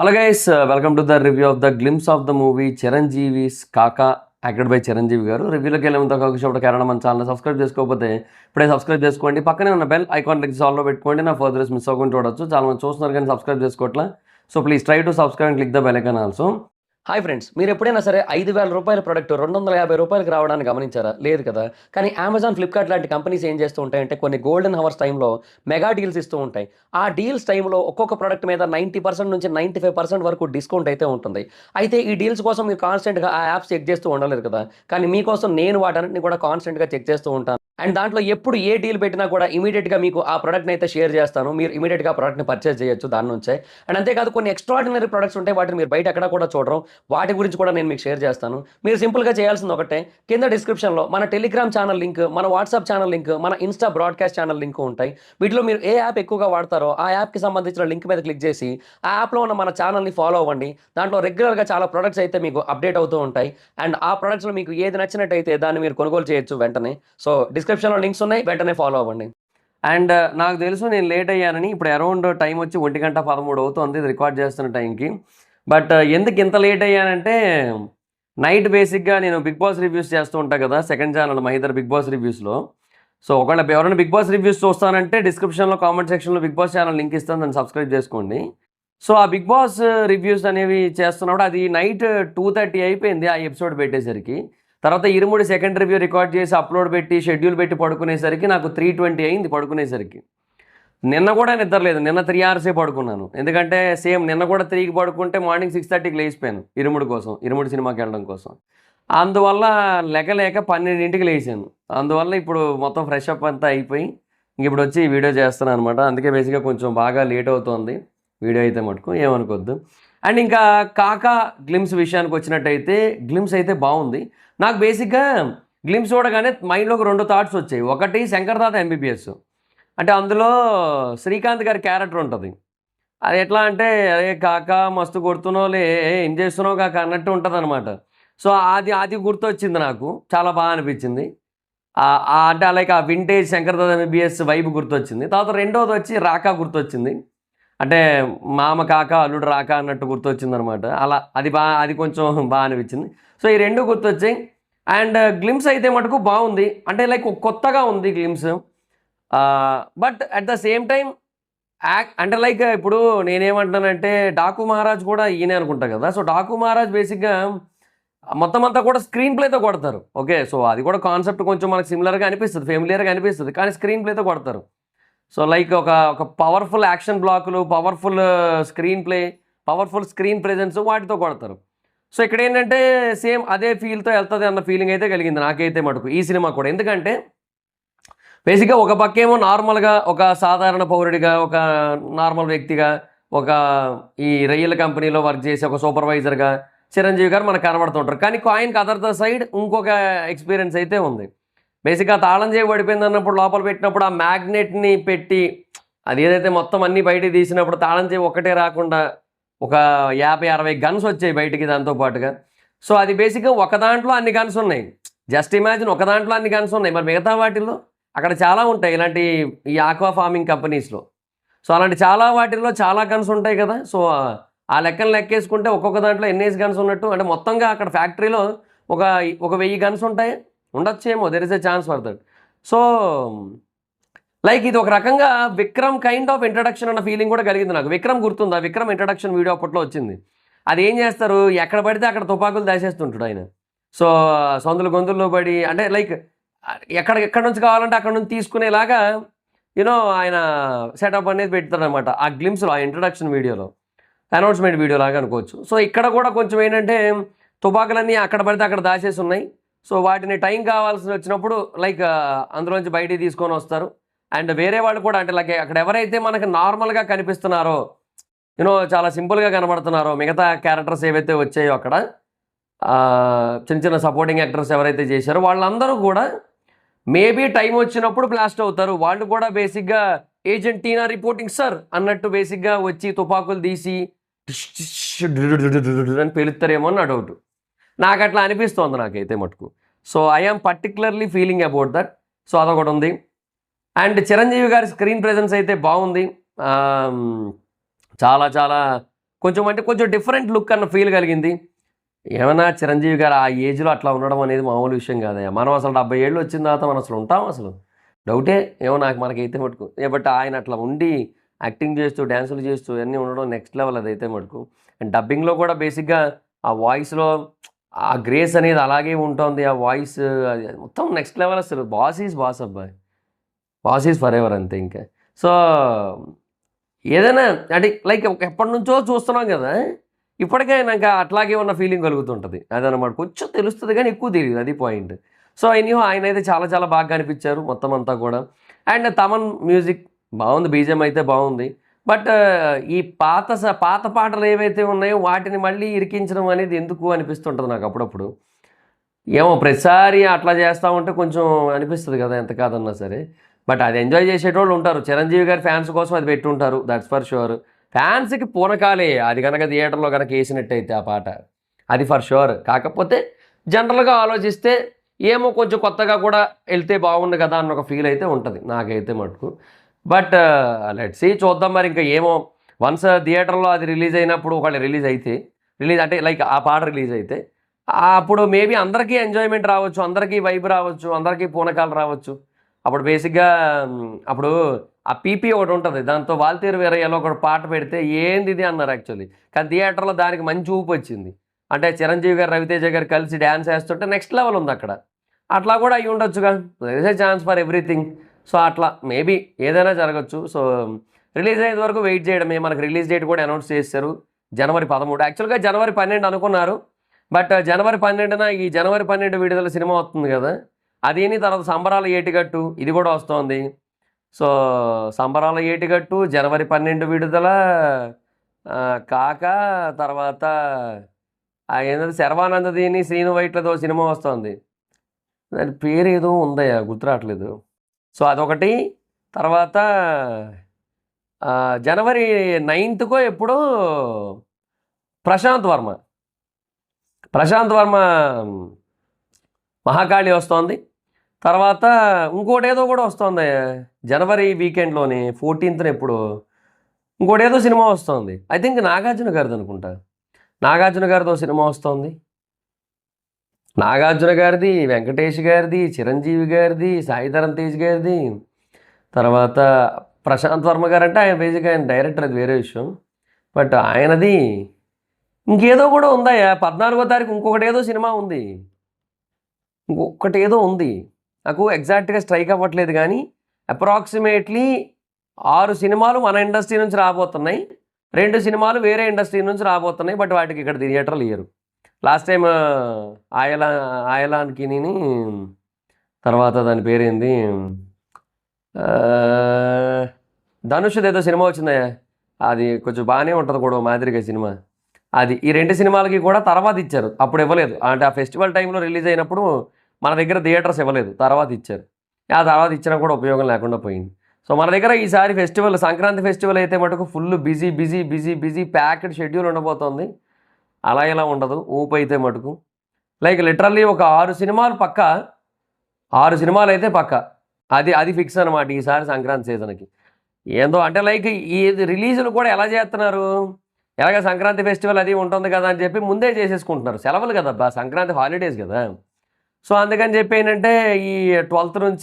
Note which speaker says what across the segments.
Speaker 1: Hello guys, welcome to the review of the glimpse of the movie Chiranjeevi's Kaka acted by Chiranjeevi గారు. రివ్యూలోకి వెళ్ళే ముందు ఒక విషయం కారణం మన ఛానల్ సబ్స్క్రైబ్ చేసుకోకపోతే ఇప్పుడే సబ్స్క్రైబ్ చేసుకోండి. పక్కనే ఉన్న బెల్ ఐకాన్ క్లిక్ ఆల్లో పెట్టుకోండి. నా ఫర్దర్స్ మిస్ అవ్వకుండా చూడొచ్చు. చాలా మంది చూస్తున్నారు కానీ సబ్స్క్రైబ్ చేసుకోవట్లా. So please try to subscribe and click the bell icon also. Hi friends, మీరు ఎప్పుడైనా సరే 5,000 రూపాయల ప్రొడక్ట్ 250 రూపాయలకి రావడానికి గమనించారా? లేదు కదా. కానీ అమెజాన్, ఫ్లిప్కార్ట్ లాంటి కంపెనీస్ ఏం చేస్తూ ఉంటాయంటే కొన్ని గోల్డెన్ హవర్స్ టైంలో మెగా డీల్స్ ఇస్తూ ఉంటాయి. ఆ డీల్స్ టైంలో ఒక్కొక్క ప్రొడక్ట్ మీద 90% నుంచి 95% వరకు డిస్కౌంట్ అయితే ఉంటుంది. అయితే ఈ డీల్స్ కోసం మీరు కాన్స్టెంట్గా ఆ యాప్స్ చెక్ చేస్తూ ఉండలేరు కదా. కానీ మీకోసం నేను వాటన్నిటిని కూడా కాన్స్టెంట్గా చెక్ చేస్తూ ఉంటాను. అండ్ దాంట్లో ఎప్పుడు ఏ డీల్ పెట్టినా కూడా ఇమీడియట్గా మీకు ఆ ప్రొడక్ట్ని అయితే షేర్ చేస్తాను. మీరు ఇమీడియట్గా ప్రొడక్ట్ని పర్చేస్ చేయొచ్చు దాని నుంచే. అండ్ అంతేకాదు కొన్ని ఎక్స్ట్రాడినరీ ప్రొడక్ట్స్ ఉంటాయి, వాటిని మీరు బయట ఎక్కడ కూడా చూడరు. వాటి గురించి కూడా నేను మీకు షేర్ చేస్తాను. మీరు సింపుల్గా చేయాల్సింది ఒకటే, కింద డిస్క్రిప్షన్లో మన టెలిగ్రామ్ ఛానల్ లింక్, మన వాట్సాప్ ఛానల్ లింక్, మన ఇన్స్టా బ్రాడ్కాస్ట్ ఛానల్ లింక్ ఉంటాయి. వీటిలో మీరు ఏ యాప్ ఎక్కువగా వాడతారో ఆ యాప్కి సంబంధించిన లింక్ మీద క్లిక్ చేసి ఆ యాప్లో ఉన్న మన ఛానల్ని ఫాలో అవ్వండి. దాంట్లో రెగ్యులర్గా చాలా ప్రొడక్ట్స్ అయితే మీకు అప్డేట్ అవుతూ ఉంటాయి. అండ్ ఆ ప్రొడక్ట్స్లో మీకు ఏది నచ్చినట్టయితే దాన్ని మీరు కొనుగోలు చేయొచ్చు వెంటనే. సో డిస్క్రిప్షన్లో లింక్స్ ఉన్నాయి, వెంటనే ఫాలో అవ్వండి. అండ్ నాకు తెలుసు నేను లేట్ అయ్యానని. ఇప్పుడు అరౌండ్ టైం వచ్చి 1:13 అవుతుంది ఇది రికార్డ్ చేస్తున్న టైంకి. బట్ ఎందుకు ఇంత లేట్ అయ్యానంటే నైట్ బేసిక్గా నేను బిగ్ బాస్ రివ్యూస్ చేస్తూ ఉంటాను కదా second channel Mahidhar big boss రివ్యూస్లో. సో ఒకవేళ ఎవరైనా బిగ్ బాస్ రివ్యూస్ చూస్తానంటే డిస్క్రిప్షన్లో కామెంట్ సెక్షన్లో బిగ్ బాస్ ఛానల్ లింక్ ఇస్తాను, దాన్ని సబ్స్క్రైబ్ చేసుకోండి. సో ఆ బిగ్ బాస్ రివ్యూస్ అనేవి చేస్తున్నప్పుడు అది నైట్ 2:30 అయిపోయింది ఆ ఎపిసోడ్ పెట్టేసరికి. తర్వాత ఇరుముడి సెకండ్ రివ్యూ రికార్డ్ చేసి అప్లోడ్ పెట్టి షెడ్యూల్ పెట్టి పడుకునేసరికి నాకు 3:20 అయింది పడుకునేసరికి. నిన్న కూడా నిద్రలేదు, నిన్న 3 అవర్సే పడుకున్నాను. ఎందుకంటే సేమ్ నిన్న కూడా 3కి పడుకుంటే మార్నింగ్ 6:30కి లేచిపోయాను ఇరుముడి సినిమాకి వెళ్ళడం కోసం. అందువల్ల లేక 12కి లేచాను. అందువల్ల ఇప్పుడు మొత్తం ఫ్రెష్ అప్ అంతా అయిపోయి ఇప్పుడు వచ్చి వీడియో చేస్తున్నాను అనమాట. అందుకే బేసిక్గా కొంచెం బాగా లేట్ అవుతుంది వీడియో అయితే మటుకు, ఏమనుకోవద్దు. అండ్ ఇంకా కాకా గ్లిమ్స్ విషయానికి వచ్చినట్టయితే గ్లిమ్స్ అయితే బాగుంది. నాకు బేసిక్గా గ్లిమ్స్ చూడగానే మైండ్లోకి 2 థాట్స్ వచ్చాయి. ఒకటి శంకర్దాద ఎంబీబీఎస్, అంటే అందులో శ్రీకాంత్ గారి క్యారెక్టర్ ఉంటుంది. అది ఎట్లా అంటే అరే కాకా మస్తు కొడుతున్నావులే, ఏం చేస్తున్నావు కాక అన్నట్టు ఉంటుంది అనమాట. సో అది గుర్తొచ్చింది, నాకు చాలా బాగా అనిపించింది. అంటే లైక్ ఆ వింటేజ్ శంకర్దాద ఎంబీబీఎస్ వైబ్ గుర్తొచ్చింది. తర్వాత రెండోది వచ్చి రాకా గుర్తొచ్చింది, అంటే మామ కాక అల్లుడు రాక అన్నట్టు గుర్తొచ్చింది అనమాట. అలా అది కొంచెం బాగా అనిపించింది. సో ఈ రెండు గుర్తొచ్చాయి. అండ్ గ్లిమ్స్ అయితే మటుకు బాగుంది, అంటే లైక్ కొత్తగా ఉంది glimpse. But at the same time అంటే లైక్ ఇప్పుడు నేనేమంటున్నానంటే డాకు మహారాజ్ కూడా ఈయనే అనుకుంటా కదా. సో డాకు మహారాజ్ బేసిక్గా మొత్తం అంతా కూడా స్క్రీన్ ప్లేతో కొడతారు. ఓకే, సో అది కూడా కాన్సెప్ట్ కొంచెం మనకు సిమిలర్గా అనిపిస్తుంది, ఫెమిలియర్గా అనిపిస్తుంది, కానీ స్క్రీన్ ప్లేతో కొడతారు. సో లైక్ ఒక పవర్ఫుల్ యాక్షన్ బ్లాకులు, powerful screen play, powerful screen presence వాటితో కొడతారు. సో ఇక్కడ ఏంటంటే సేమ్ అదే ఫీల్తో వెళ్తుంది అన్న ఫీలింగ్ అయితే కలిగింది నాకైతే మటుకు ఈ సినిమా కూడా. ఎందుకంటే బేసిక్గా ఒక పక్కేమో నార్మల్గా ఒక సాధారణ పౌరుడిగా, ఒక నార్మల్ వ్యక్తిగా, ఒక ఈ రైలు కంపెనీలో వర్క్ చేసి ఒక సూపర్వైజర్గా చిరంజీవి గారు మనకు కనబడుతుంటారు. కానీ కాయిన్కి అదర్ ద సైడ్ ఇంకొక ఎక్స్పీరియన్స్ అయితే ఉంది. బేసిక్గా తాళం చేయి పడిపోయింది అన్నప్పుడు లోపల పెట్టినప్పుడు ఆ మ్యాగ్నెట్ని పెట్టి అది ఏదైతే మొత్తం అన్నీ బయటికి తీసినప్పుడు తాళం చేయి ఒక్కటే రాకుండా ఒక 50-60 గన్స్ వచ్చాయి బయటికి దాంతోపాటుగా. సో అది బేసిక్గా ఒక దాంట్లో అన్ని గన్స్ ఉన్నాయి. జస్ట్ ఇమాజిన్, ఒక దాంట్లో అన్ని గన్స్ ఉన్నాయి. మరి మిగతా వాటిల్లో అక్కడ చాలా ఉంటాయి ఇలాంటి ఈ ఆక్వా ఫార్మింగ్ కంపెనీస్లో. సో అలాంటి చాలా వాటిల్లో చాలా గన్స్ ఉంటాయి కదా. సో ఆ లెక్కను లెక్కేసుకుంటే ఒక్కొక్క దాంట్లో ఎన్నేసి గన్స్ ఉన్నట్టు, అంటే మొత్తంగా అక్కడ ఫ్యాక్టరీలో ఒక 1000 గన్స్ ఉంటాయి, ఉండొచ్చేమో, there is a chance for that. So like ఇది ఒక రకంగా విక్రమ్ కైండ్ ఆఫ్ ఇంట్రడక్షన్ అన్న ఫీలింగ్ కూడా కలిగింది నాకు. విక్రమ్ గుర్తుందా? విక్రమ్ ఇంట్రడక్షన్ వీడియో అప్పట్లో వచ్చింది. అది ఏం చేస్తారు, ఎక్కడ పడితే అక్కడ తుపాకులు దాచేస్తుంటాడు ఆయన. సో సందులు గొంతుల్లో పడి, అంటే లైక్ ఎక్కడి నుంచి కావాలంటే అక్కడ నుంచి తీసుకునేలాగా ఆయన సెటప్ అనేది పెడతాడనమాట ఆ గ్లిమ్స్లో, ఆ ఇంట్రడక్షన్ వీడియోలో, అనౌన్స్మెంట్ వీడియో లాగా అనుకోవచ్చు. సో ఇక్కడ కూడా కొంచెం ఏంటంటే తుపాకులన్నీ అక్కడ పడితే అక్కడ దాచేసి ఉన్నాయి. సో వాటిని టైం కావాల్సి వచ్చినప్పుడు లైక్ అందులోంచి బయటికి తీసుకొని వస్తారు. అండ్ వేరే వాళ్ళు కూడా, అంటే లైక్ అక్కడ ఎవరైతే మనకు నార్మల్గా కనిపిస్తున్నారో, చాలా సింపుల్గా కనబడుతున్నారో మిగతా క్యారెక్టర్స్ ఏవైతే వచ్చాయో అక్కడ చిన్న చిన్న సపోర్టింగ్ యాక్టర్స్ ఎవరైతే చేశారో వాళ్ళందరూ కూడా మేబీ టైం వచ్చినప్పుడు బ్లాస్ట్ అవుతారు. వాళ్ళు కూడా బేసిక్గా ఏజెంట్ టీనా రిపోర్టింగ్ సార్ అన్నట్టు బేసిక్గా వచ్చి తుపాకులు తీసి అని పేలుస్తారేమో అని నా డౌట్. నాకు అట్లా అనిపిస్తోంది నాకైతే మటుకు. So I am particularly feeling about that. So అదొకటి ఉంది. అండ్ చిరంజీవి గారి స్క్రీన్ ప్రెజెన్స్ అయితే బాగుంది. చాలా చాలా కొంచెం అంటే కొంచెం డిఫరెంట్ లుక్ అన్న ఫీల్ కలిగింది. ఏమన్నా చిరంజీవి గారు ఆ ఏజ్‌లో అట్లా ఉండడం అనేది మామూలు విషయం కాదయ్యా. మనం అసలు 70 ఏళ్ళు వచ్చిన తర్వాత మనం అసలు ఉంటామా అసలు? డౌటే. ఏమో మనకైతే మటుకు. బట్ ఆయన అట్లా ఉండి యాక్టింగ్ చేస్తూ, డాన్సులు చేస్తూ ఇవన్నీ ఉండడం నెక్స్ట్ లెవెల్ అదైతే మటుకు. అండ్ డబ్బింగ్‌లో కూడా బేసిక్‌గా ఆ వాయిస్‌లో ఆ గ్రేస్ అనేది అలాగే ఉంటోంది. ఆ వాయిస్ అది మొత్తం నెక్స్ట్ లెవెల్ అసలు. బాస్ ఈజ్ బాస్ అబ్బాయి. బాస్ ఈజ్ ఫరెవర్ అంతే ఇంకా. సో, ఏదైనా అంటే లైక్ ఎప్పటినుంచో చూస్తున్నాం కదా! ఇప్పటికే నాకు అట్లాగే ఉన్న ఫీలింగ్ కలుగుతుంటది. అదనమాట. కొంచెం తెలుస్తది గానీ ఎక్కువ తెలీదు. అది పాయింట్. సో, ఎనీహౌ ఆయనైతే చాలా చాలా బాగా కనిపించారు మొత్తం అంతా కూడా. అండ్ తమన్ మ్యూజిక్ బావుంది. బీజీఎం అయితే బావుంది. బట్ ఈ పాత పాటలు ఏవైతే ఉన్నాయో వాటిని మళ్ళీ ఇరికించడం అనేది ఎందుకు అనిపిస్తుంటది నాకు అప్పుడప్పుడు. ఏమో ప్రతిసారి అట్లా చేస్తా ఉంటే కొంచెం అనిపిస్తది కదా! ఎంత కాదన్నా సరే. బట్ అది ఎంజాయ్ చేసేటోళ్ళు ఉంటారు. చిరంజీవి గారి ఫ్యాన్స్ కోసం అది పెట్టుంటారు. That's for sure. ఫ్యాన్స్‌కి పూనకాలే. అది గనక థియేటర్‌లో గనక ఏసినట్టయితే ఆ పాట. అది ఫర్ ష్యూర్. కాకపోతే జనరల్‌గా ఆలోచిస్తే ఏమో కొంచెం కొత్తగా కూడా ఎళ్తే బాగుండు కదా! అన్న ఒక ఫీల్ అయితే ఉంటది. నాకైతే మటుకు. బట్ లెట్స్ సీ చూద్దాం మరి ఇంకా ఏమో వన్స్ థియేటర్‌లో అది రిలీజ్ అయినప్పుడు ఒకవేళ రిలీజ్ అయితే రిలీజ్ అంటే లైక్ ఆ పాట రిలీజ్ అయితే అప్పుడు మేబీ అందరికీ ఎంజాయ్‌మెంట్ రావచ్చు. అందరికీ వైబ్ రావచ్చు. అందరికీ పూనకాలు రావచ్చు. అప్పుడు బేసిక్‌గా అప్పుడు ఆ పీపీ ఒకటుంటది. దాంతో 'వాల్తేరు వీరయ్యలో' ఒకడు పాట పెడితే ఏందిది అన్నారు యాక్చువల్లీ. కానీ థియేటర్‌లో దానికి మంచి ఊపొచ్చింది. అంటే చిరంజీవి గారు, రవితేజ గారు కలిసి డాన్స్ ఏస్తుంటే నెక్స్ట్ లెవెల్ ఉందక్కడ. అట్లా కూడా అయ్యుండొచ్చుగా. There is a chance for everything. So, అట్లా మేబీ ఏదైనా జరగొచ్చు. సో, రిలీజ్ అయ్యేంత వరకు వెయిట్ చేయడమే. మనకు రిలీజ్ డేట్ కూడా అనౌన్స్ చేసేసారు. జనవరి 13. యాక్చువల్‌గా జనవరి 12 అనుకున్నారు. బట్ జనవరి 12న ఈ జనవరి 12 విడుదల సినిమా వస్తుంది గదా! అదీని తర్వాత 'సంబరాల ఏటిగట్టు' ఇది గూడా వస్తోంది. సో, 'సంబరాల ఏటిగట్టు' జనవరి 12 విడుదల. 'కాక' తర్వాత ఏంటది 'శర్వానంద'దిని 'శ్రీను వైట్ల'దో సినిమా వస్తోంది. దాని పేరేదో ఉందయ్యా గుర్తు రావట్లేదు. సో, అదొకటి. తర్వాత జనవరి 9కో ఎప్పుడో 'ప్రశాంత్ వర్మ'. 'ప్రశాంత్ వర్మ' 'మహాకాళి' వస్తోంది. తర్వాత ఇంకోటేదో కూడా వస్తోందయ్యా. జనవరి వీకెండ్‌లోనే 14థ్‌న ఎప్పుడో ఇంకోటేదో సినిమా వస్తోంది. ఐ థింక్ నాగార్జున గారిదనుకుంటా. నాగార్జున గారిదో సినిమా వస్తోంది. నాగార్జున గారిది, వెంకటేష్ గారిది, చిరంజీవి గారిది, సాయిధరమ్ తేజ్ గారిది. తర్వాత ప్రశాంత్ వర్మ గారంటే ఆయన బేసిక్‌గా ఆయన డైరెక్టర్ అది వేరే విషయం. బట్ ఆయనది ఇంకేదో కూడా ఉందయ్యా. 14వ తారీఖు ఇంకొకటేదో సినిమా ఉంది. ఇంకొకటేదో ఉంది. నాకు ఎగ్జాక్ట్‌గా స్ట్రైక్ అవ్వట్లేదు గానీ అప్రాక్సిమేట్‌లీ 6 సినిమాలు మన ఇండస్ట్రీ నుంచి రాబోతున్నాయి. 2 సినిమాలు వేరే ఇండస్ట్రీ నుంచి రాబోతున్నాయి. బట్ వాటికి ఇక్కడ థియేటర్‌లు ఇయ్యరు. లాస్ట్ టైమ్ ఆయలాన్‌కిని తర్వాత దాని పేరేంది ధనుష్‌దేదో సినిమా వచ్చిందయ్యా. అది కొంచెం బాగానే ఉంటది కూడా ఓ మాదిరిగా సినిమా. అది ఈ 2 సినిమాలకి కూడా తర్వాత ఇచ్చారు. అప్పుడు ఇవ్వలేదు. అంటే ఆ ఫెస్టివల్ టైంలో రిలీజ్ అయినప్పుడు మన దగ్గర థియేటర్స్ ఇవ్వలేదు. తర్వాత ఇచ్చారు. ఆ తర్వాత ఇచ్చినా కూడా ఉపయోగం లేకుండా పోయింది. సో, మన దగ్గర ఈసారి ఫెస్టివల్ సంక్రాంతి ఫెస్టివల్ అయితే మటుకు ఫుల్ బిజీ ప్యాక్డ్ షెడ్యూల్ ఉండబోతోంది. అలా ఇలా ఉండదు. ఊపైతే మటుకు. లైక్ లిటరల్లీ ఒక 6 సినిమాలు పక్కా. 6 సినిమాలైతే పక్కా. అది ఫిక్స్ అనమాట ఈసారి సంక్రాంతి సీజన్‌కి. ఏందో అంటే లైక్ ఈ రిలీజులు కూడా ఎలా చేస్తున్నారు? ఎలాగ సంక్రాంతి ఫెస్టివల్ అది ఉంటుంది కదా అని చెప్పి ముందే చేసేసుకుంటున్నారు. సెలవులు కదబ్బా! సంక్రాంతి హాలిడేస్ కదా! సో, అందుకని చెప్పి ఏంటంటే ఈ 12th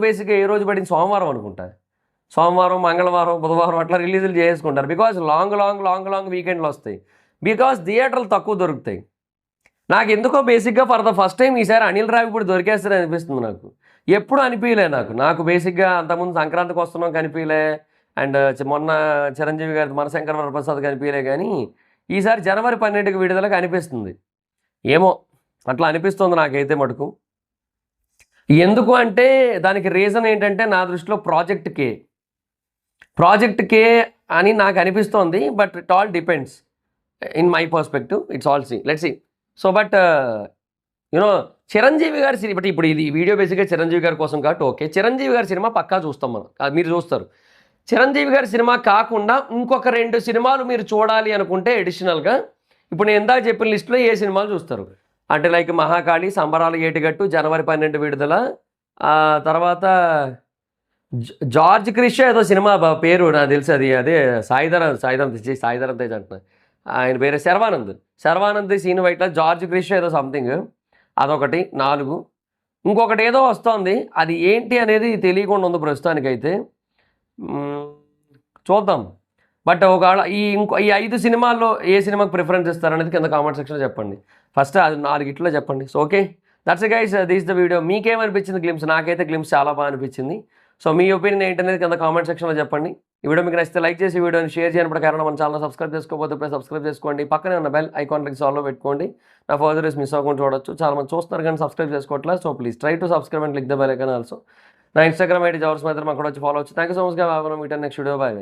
Speaker 1: బేసిక్‌గా ఏ రోజు పడింది? సోమవారం అనుకుంటా. సోమవారం, మంగళవారం, బుధవారం అట్లా రిలీజులు చేసుకుంటారు. Because long వీకెండ్‌లొస్తాయి. బికాజ్ థియేటర్లు తక్కువ దొరుకుతాయి. నాకెందుకో బేసిక్‌గా ఫర్ ద ఫస్ట్ టైమ్ ఈసారి అనిల్ రావిపూడి దొరికేస్తారని అనిపిస్తుంది నాకు. ఎప్పుడు అనిపియలే నాకు. నాకు బేసిక్‌గా అంతకుముందు సంక్రాంతికి వస్తున్నాం కనిపియలే. అండ్ మొన్న చిరంజీవి గారిది 'మనశంకర వరప్రసాద్' కనిపియలే గానీ, ఈసారి జనవరి 12కి విడుదలకి అనిపిస్తుంది. ఏమో అట్లా అనిపిస్తుంది నాకైతే మటుకు. ఎందుకు అంటే దానికి రీజన్ ఏంటంటే నా దృష్టిలో ప్రాజెక్ట్ కే అని నాకు అనిపిస్తోంది. But it all depends. In my perspective it's all let's see. So, but Chiranjeevi గారి సినిమా ఇప్పుడు ఇది వీడియో బేసిక్‌గా చిరంజీవి గారి కోసం కాబట్టి ఓకే. చిరంజీవి గారి సినిమా పక్కా చూస్తాం మనం. మీరు చూస్తారు. చిరంజీవి గారి సినిమా కాకుండా ఇంకొక 2 సినిమాలు మీరు చూడాలి అనుకుంటే అడిషనల్‌గా ఇప్పుడు నేను ఇందాక చెప్పిన లిస్ట్‌లో ఏ సినిమాలు చూస్తారు? అంటే లైక్ 'మహాకాళి', 'సంబరాల ఏటిగట్టు' జనవరి 12 విడుదల. తర్వాత 'జార్జ్ క్రిష్' ఏదో సినిమా పేరు నాకు తెలుసు అది. అదే సాయిధరమ్ తేజ్ అంటున్నా. ఆయన పేరు శర్వానంద్ సీన్ వైట్ల జార్జ్ క్రిష్ ఏదో సంథింగ్ అదొకటి 4. ఇంకొకటి ఏదో వస్తుంది, అది ఏంటి అనేది తెలియకుండా ఉంది ప్రస్తుతానికైతే. చూద్దాం. బట్ ఒకవేళ ఈ 5 సినిమాల్లో ఏ సినిమాకి ప్రిఫరెన్స్ ఇస్తారనేది కింద కామెంట్ సెక్షన్లో చెప్పండి. ఫస్ట్ అది 4 ఇట్లో చెప్పండి. So okay, that's guys, this the video. మీకేమనిపించింది గ్లిమ్స్? నాకైతే గ్లిమ్స్ చాలా బాగా అనిపించింది. సో మీ ఒపీనియన్ ఏంటనేది కింద కామెంట్ సెక్షన్లో చెప్పండి. ఈ వీడియో మీకు నచ్చితే లైక్ చేసి వీడియోని షేర్ చేయడం కారణం మన ఛానల్ సబ్స్క్రైబ్ చేసుకోకపోతే ఇప్పుడే సబ్స్క్రైబ్ చేసుకోండి. పక్కనే ఉన్న బెల్ ఐకాన్ క్లిక్ ఆల్లో పెట్టుకోండి. నా ఫర్దర్ మిస్ అవ్వకుండా చూడొచ్చు. చాలా మంది చూస్తున్నారు కానీ సబ్స్క్రైబ్ చేసుకోవట్లేదు. So please try to subscribe and click the bell icon also. నా ఇన్స్టాగ్రామ్ ఐడి జవర్స్ మాత్రం అక్కడ వచ్చి ఫాలో వచ్చు. థ్యాంక్ యూ సో మచ్ గా. Meet next video. బై.